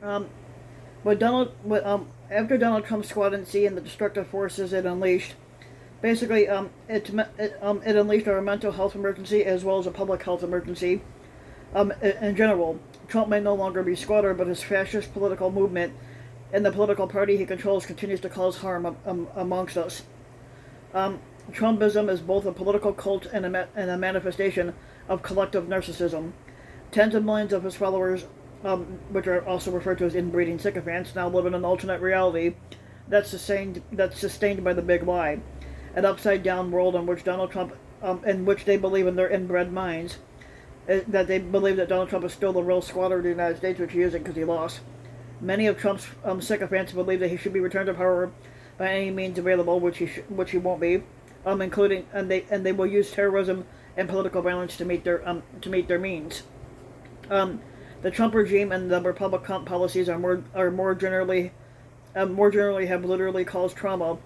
Um, after Donald Trump's Squad and C and the destructive forces it unleashed, basically, it unleashed a mental health emergency as well as a public health emergency. In general, Trump may no longer be Squatter, but his fascist political movement and the political party he controls continues to cause harm amongst us. Um, Trumpism is both a political cult and a manifestation of collective narcissism. Tens of millions of his followers, which are also referred to as inbreeding sycophants, now live in an alternate reality that's sustained by the big lie, an upside-down world in which Donald Trump, in which they believe in their inbred minds, that they believe that Donald Trump is still the real squatter of the United States, which he isn't because he lost. Many of Trump's sycophants believe that he should be returned to power by any means available, which he won't be, including and they will use terrorism and political violence to meet their means. Um, the Trump regime and the Republican policies are more generally have literally caused trauma,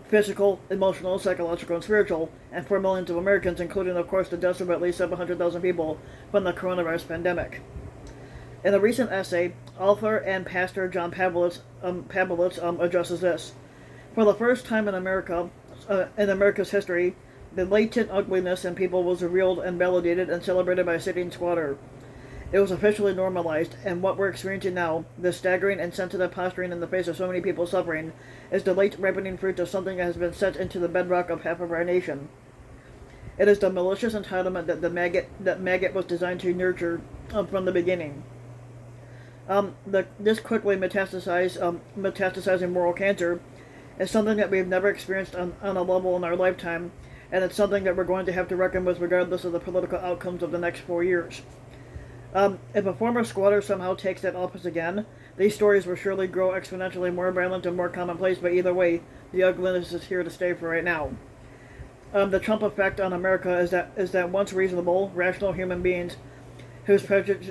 physical, emotional, psychological, and spiritual, and for millions of Americans, including, of course, the deaths of at least 700,000 people from the coronavirus pandemic. In a recent essay, author and pastor John Pavlovitz addresses this. For the first time in America's history, the latent ugliness in people was revealed and validated and celebrated by a sitting squatter. It was officially normalized, and what we're experiencing now, the staggering and sensitive posturing in the face of so many people suffering, is the late ripening fruit of something that has been set into the bedrock of half of our nation. It is the malicious entitlement that maggot was designed to nurture from the beginning. This quickly metastasizing moral cancer is something that we've never experienced on a level in our lifetime, and it's something that we're going to have to reckon with regardless of the political outcomes of the next 4 years. If a former squatter somehow takes that office again, these stories will surely grow exponentially more violent and more commonplace, but either way, the ugliness is here to stay for right now. The Trump effect on America is that once reasonable, rational human beings whose prejudice,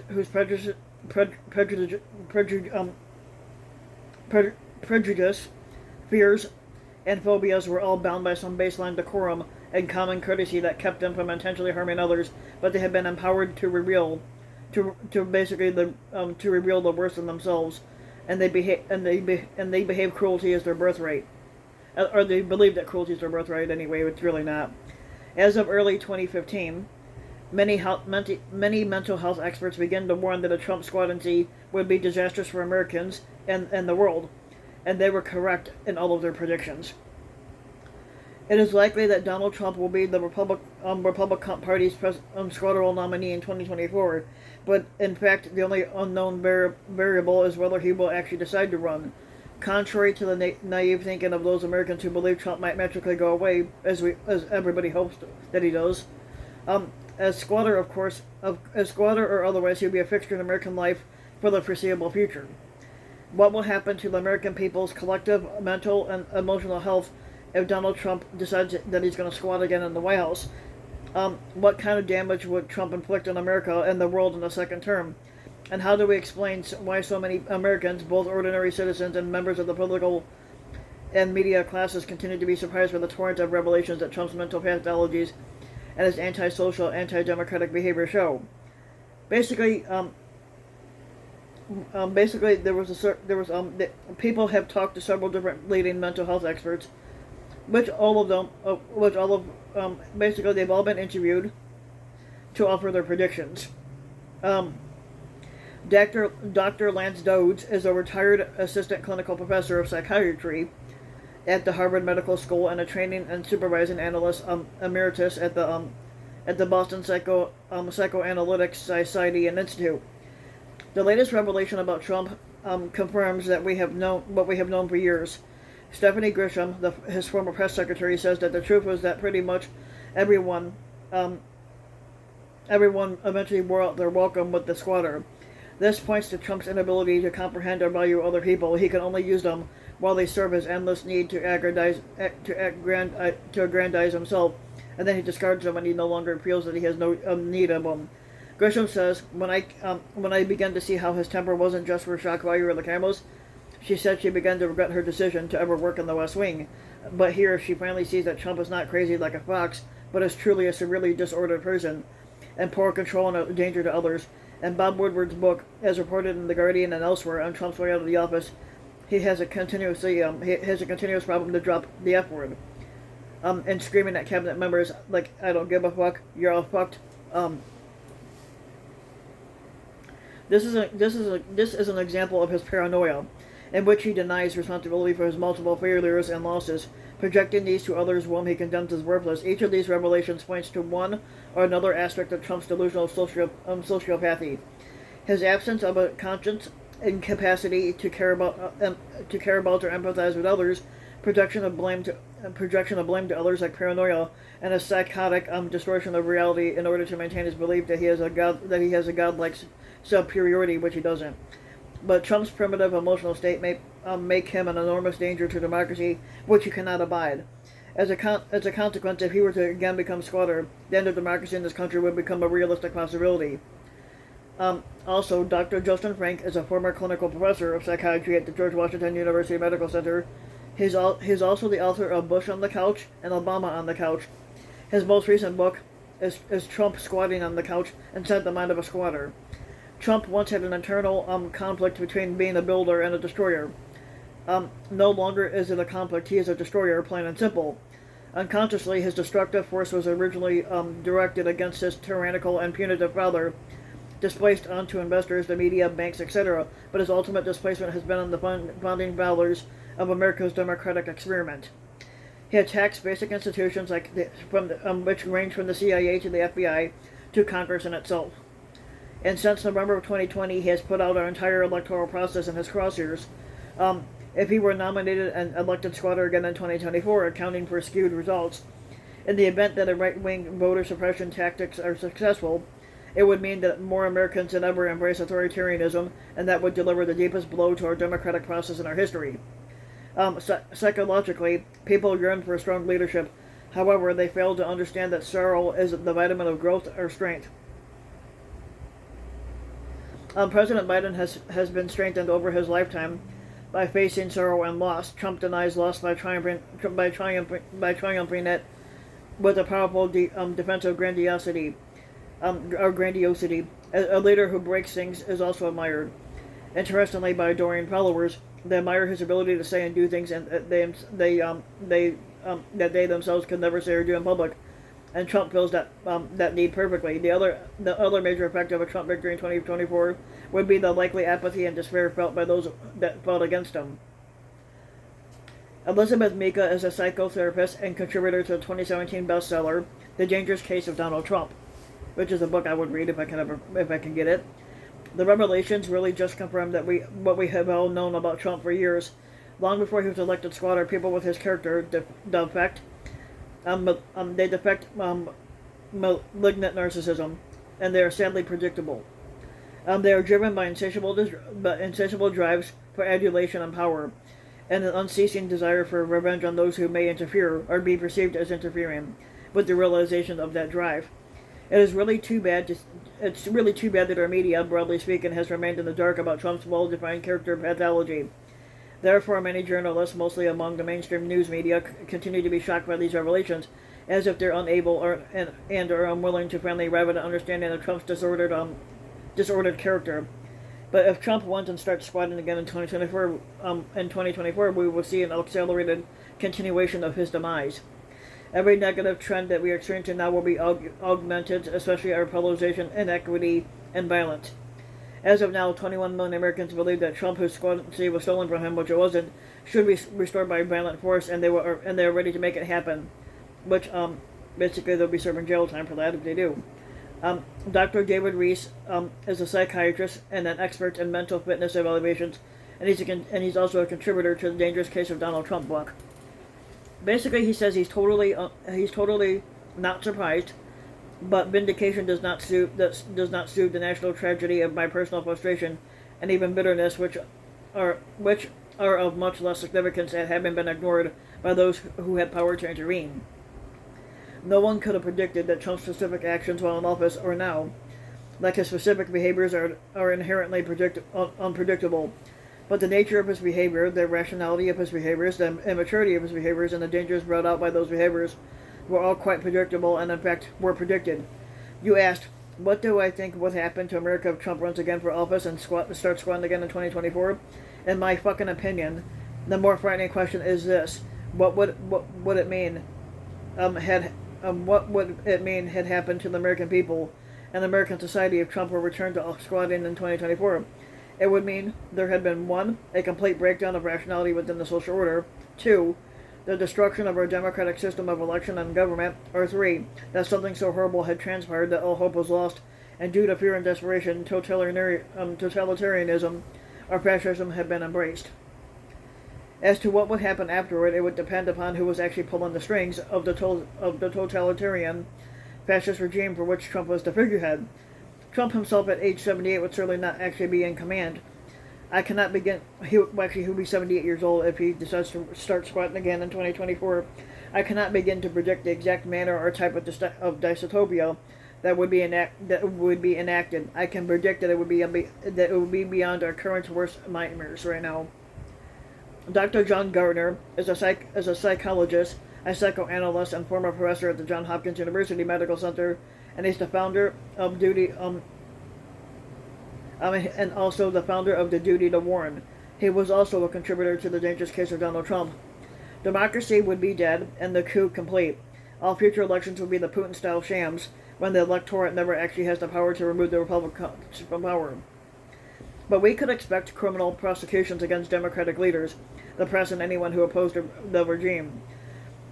fears, and phobias were all bound by some baseline decorum and common courtesy that kept them from intentionally harming others, but they have been empowered to reveal the worst in themselves, and they behave cruelty as their birthright, or they believe that cruelty is their birthright anyway. It's really not. As of early 2015, many mental health experts began to warn that a Trump squadancy would be disastrous for Americans and the world, and they were correct in all of their predictions. It is likely that Donald Trump will be the Republican Party's squatterable nominee in 2024, but in fact, the only unknown variable is whether he will actually decide to run. Contrary to the naive thinking of those Americans who believe Trump might magically go away, as everybody hopes that he does, as squatter or otherwise, he'll be a fixture in American life for the foreseeable future. What will happen to the American people's collective mental and emotional health if Donald Trump decides that he's going to squat again in the White House? What kind of damage would Trump inflict on America and the world in the second term? And how do we explain why so many Americans, both ordinary citizens and members of the political and media classes, continue to be surprised by the torrent of revelations that Trump's mental pathologies and his antisocial, anti-democratic behavior show? Basically, people have talked to several different leading mental health experts, basically they've all been interviewed to offer their predictions. Dr. Lance Dodds is a retired assistant clinical professor of psychiatry at the Harvard Medical School and a training and supervising analyst emeritus at the Boston Psychoanalytic Society and Institute. The latest revelation about Trump confirms that what we have known for years. Stephanie Grisham, his former press secretary, says that the truth was that pretty much everyone eventually wore out their welcome with the squatter. This points to Trump's inability to comprehend or value other people. He can only use them while they serve his endless need to aggrandize himself, and then he discards them when he no longer feels that he has no need of them. Grisham says, when I began to see how his temper wasn't just for shock value or the cameras, she said she began to regret her decision to ever work in the West Wing. But here she finally sees that Trump is not crazy like a fox, but is truly a severely disordered person, and poor control and a danger to others. And Bob Woodward's book, as reported in The Guardian and elsewhere on Trump's way out of the office, he has a continuous problem to drop the F word, and screaming at cabinet members like, "I don't give a fuck, you're all fucked." This is an example of his paranoia, in which he denies responsibility for his multiple failures and losses, projecting these to others whom he condemns as worthless. Each of these revelations points to one or another aspect of Trump's delusional sociopathy: his absence of a conscience, incapacity to care about or empathize with others, projection of blame to others like paranoia, and a psychotic distortion of reality in order to maintain his belief that he has a godlike superiority, which he doesn't. But Trump's primitive emotional state may make him an enormous danger to democracy, which he cannot abide. As a consequence, if he were to again become squatter, the end of democracy in this country would become a realistic possibility. Also, Dr. Justin Frank is a former clinical professor of psychiatry at the George Washington University Medical Center. He's also the author of Bush on the Couch and Obama on the Couch. His most recent book is Trump Squatting on the Couch Inside the Mind of a Squatter. Trump once had an internal conflict between being a builder and a destroyer. No longer is it a conflict, he is a destroyer, plain and simple. Unconsciously, his destructive force was originally directed against his tyrannical and punitive father, displaced onto investors, the media, banks, etc., but his ultimate displacement has been on the founding fathers of America's democratic experiment. He attacks basic institutions which range from the CIA to the FBI to Congress in itself. And since November of 2020, he has put out our entire electoral process in his crosshairs. If he were nominated and elected squatter again in 2024, accounting for skewed results, in the event that a right-wing voter suppression tactics are successful, it would mean that more Americans than ever embrace authoritarianism, and that would deliver the deepest blow to our democratic process in our history. Psychologically, people yearn for strong leadership. However, they fail to understand that sorrow is the vitamin of growth or strength. President Biden has been strengthened over his lifetime by facing sorrow and loss. Trump denies loss by triumphing it with a powerful defensive grandiosity. A leader who breaks things is also admired. Interestingly, by adoring followers, they admire his ability to say and do things that they themselves can never say or do in public. And Trump fills that need perfectly. The other major effect of a Trump victory in 2024 would be the likely apathy and despair felt by those that fought against him. Elizabeth Mika is a psychotherapist and contributor to the 2017 bestseller The Dangerous Case of Donald Trump, which is a book I would read if I can get it. The revelations really just confirm what we have all known about Trump for years. Long before he was elected squatter, people with his character defect malignant narcissism, and they are sadly predictable. They are driven by insatiable drives for adulation and power, and an unceasing desire for revenge on those who may interfere or be perceived as interfering with the realization of that drive. It's really too bad that our media, broadly speaking, has remained in the dark about Trump's well-defined character pathology. Therefore, many journalists, mostly among the mainstream news media, continue to be shocked by these revelations, as if they're unable and are unwilling to finally arrive at an understanding of Trump's disordered character. But if Trump wins and starts squatting again in 2024, we will see an accelerated continuation of his demise. Every negative trend that we are experiencing now will be augmented, especially our polarization, inequity, and violence. As of now, 21 million Americans believe that Trump, whose squattancy was stolen from him, which it wasn't, should be restored by violent force, and they are ready to make it happen. Which basically they'll be serving jail time for that if they do. Dr. David Reese is a psychiatrist and an expert in mental fitness evaluations, and he's also a contributor to the Dangerous Case of Donald Trump book. Basically, he says he's totally not surprised, but vindication does not soothe the national tragedy of my personal frustration and even bitterness, which are of much less significance and having been ignored by those who had power to intervene. No one could have predicted that Trump's specific actions while in office or now, like his specific behaviors, are inherently unpredictable. But the nature of his behavior, the rationality of his behaviors, the immaturity of his behaviors, and the dangers brought out by those behaviors were all quite predictable and, in fact, were predicted. You asked, What do I think would happen to America if Trump runs again for office and starts squatting again in 2024? In my fucking opinion, the more frightening question is this: what would it mean? What would it mean had happened to the American people and American society if Trump were returned to squatting in 2024? It would mean there had been 1, a complete breakdown of rationality within the social order; 2, the destruction of our democratic system of election and government; or 3, that something so horrible had transpired that all hope was lost, and due to fear and desperation, totalitarianism or fascism had been embraced. As to what would happen afterward, it would depend upon who was actually pulling the strings of the totalitarian fascist regime for which Trump was the figurehead. Trump himself at age 78 would certainly not actually be in command. I cannot begin. He'll be 78 years old if he decides to start squatting again in 2024. I cannot begin to predict the exact manner or type of dystopia that would be enacted. I can predict that it would be beyond our current worst nightmares right now. Dr. John Gardner is a psychologist, a psychoanalyst, and former professor at the Johns Hopkins University Medical Center, and he's the founder of and also the founder of the Duty to Warn. He was also a contributor to the dangerous case of Donald Trump. Democracy would be dead and the coup complete. All future elections would be the Putin-style shams, when the electorate never actually has the power to remove the republic from power. But we could expect criminal prosecutions against democratic leaders, the press, and anyone who opposed the regime.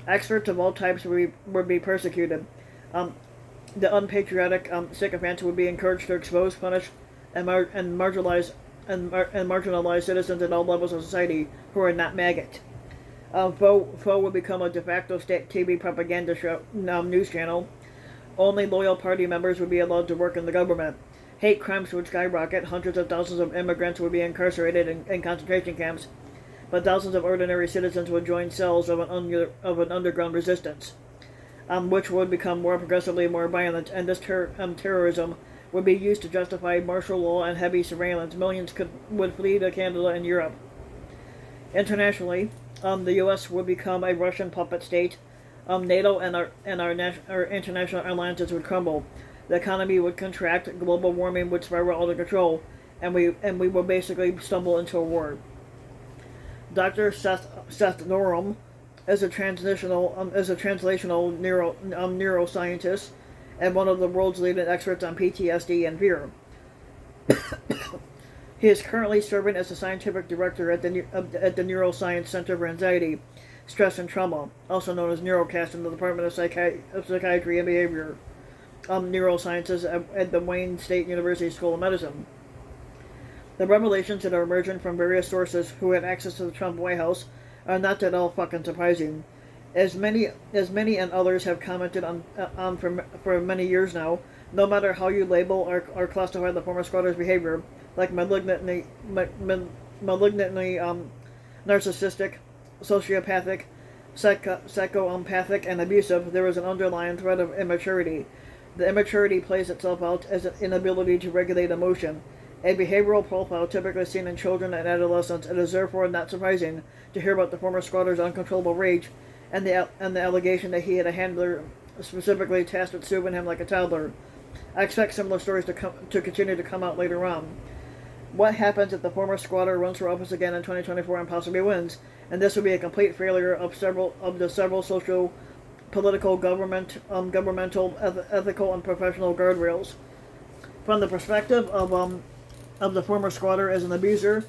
Experts of all types would be persecuted. The unpatriotic sycophants would be encouraged to expose, punish, and marginalize citizens at all levels of society who are not maggot. Foe would become a de facto state TV propaganda news channel. Only loyal party members would be allowed to work in the government. Hate crimes would skyrocket. Hundreds of thousands of immigrants would be incarcerated in concentration camps, but thousands of ordinary citizens would join cells of an underground resistance, which would become progressively more violent, and this terrorism would be used to justify martial law and heavy surveillance. Millions would flee to Canada and Europe. Internationally, the U.S. would become a Russian puppet state. NATO and our international alliances would crumble. The economy would contract. Global warming would spiral out of control, and we would basically stumble into a war. Dr. Seth Norrum is a translational neuroscientist and one of the world's leading experts on PTSD and fear. He is currently serving as the scientific director at the Neuroscience Center for Anxiety, Stress, and Trauma, also known as Neurocast, in the Department of Psychiatry and Behavior Neurosciences at the Wayne State University School of Medicine. The revelations that are emerging from various sources who have access to the Trump White House are not at all fucking surprising. As many and others have commented on for many years now, no matter how you label or classify the former squatter's behavior, like malignantly narcissistic, sociopathic, psychoempathic, and abusive, there is an underlying thread of immaturity. The immaturity plays itself out as an inability to regulate emotion, a behavioral profile typically seen in children and adolescents. It is therefore not surprising to hear about the former squatter's uncontrollable rage and the allegation that he had a handler specifically tasked with soothing him like a toddler. I expect similar stories to continue to come out later on. What happens if the former squatter runs for office again in 2024 and possibly wins? And this would be a complete failure of the several social, political, governmental, ethical, and professional guardrails. From the perspective of the former squatter as an abuser,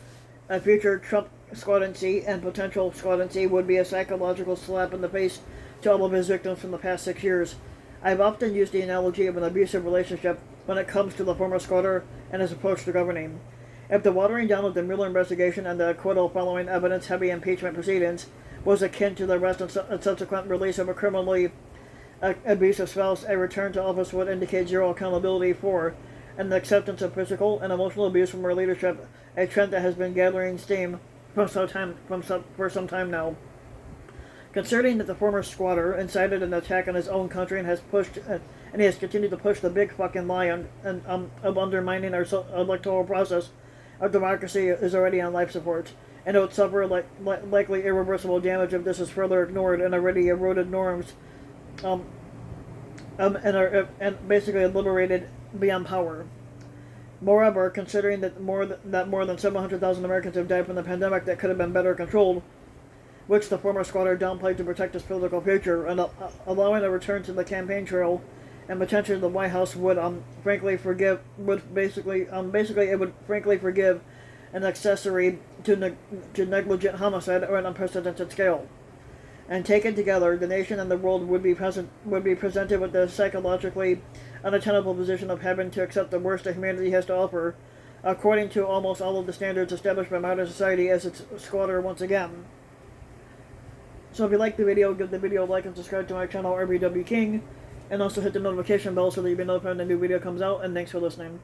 a future Trump squattancy and potential squattancy would be a psychological slap in the face to all of his victims from the past 6 years. I've often used the analogy of an abusive relationship when it comes to the former squatter and his approach to governing. If the watering down of the Mueller investigation and the acquittal following evidence-heavy impeachment proceedings was akin to the arrest and subsequent release of a criminally abusive spouse, a return to office would indicate zero accountability for and the acceptance of physical and emotional abuse from her leadership, a trend that has been gathering steam for some time now. Concerning that the former squatter incited an attack on his own country and he has continued to push the big fucking lie of undermining our electoral process, our democracy is already on life support, and it would suffer likely irreversible damage if this is further ignored and already eroded norms, and basically obliterated beyond power. Moreover, considering that more than 700,000 Americans have died from the pandemic that could have been better controlled, which the former squatter downplayed to protect his political future, and allowing a return to the campaign trail and potentially the White House would basically forgive an accessory to negligent homicide on an unprecedented scale. And taken together, the nation and the world would be presented with the psychologically unattainable position of having to accept the worst that humanity has to offer, according to almost all of the standards established by modern society, as its squatter once again. So if you like the video, give the video a like and subscribe to my channel, RBW King, and also hit the notification bell so that you'll be notified when a new video comes out, and thanks for listening.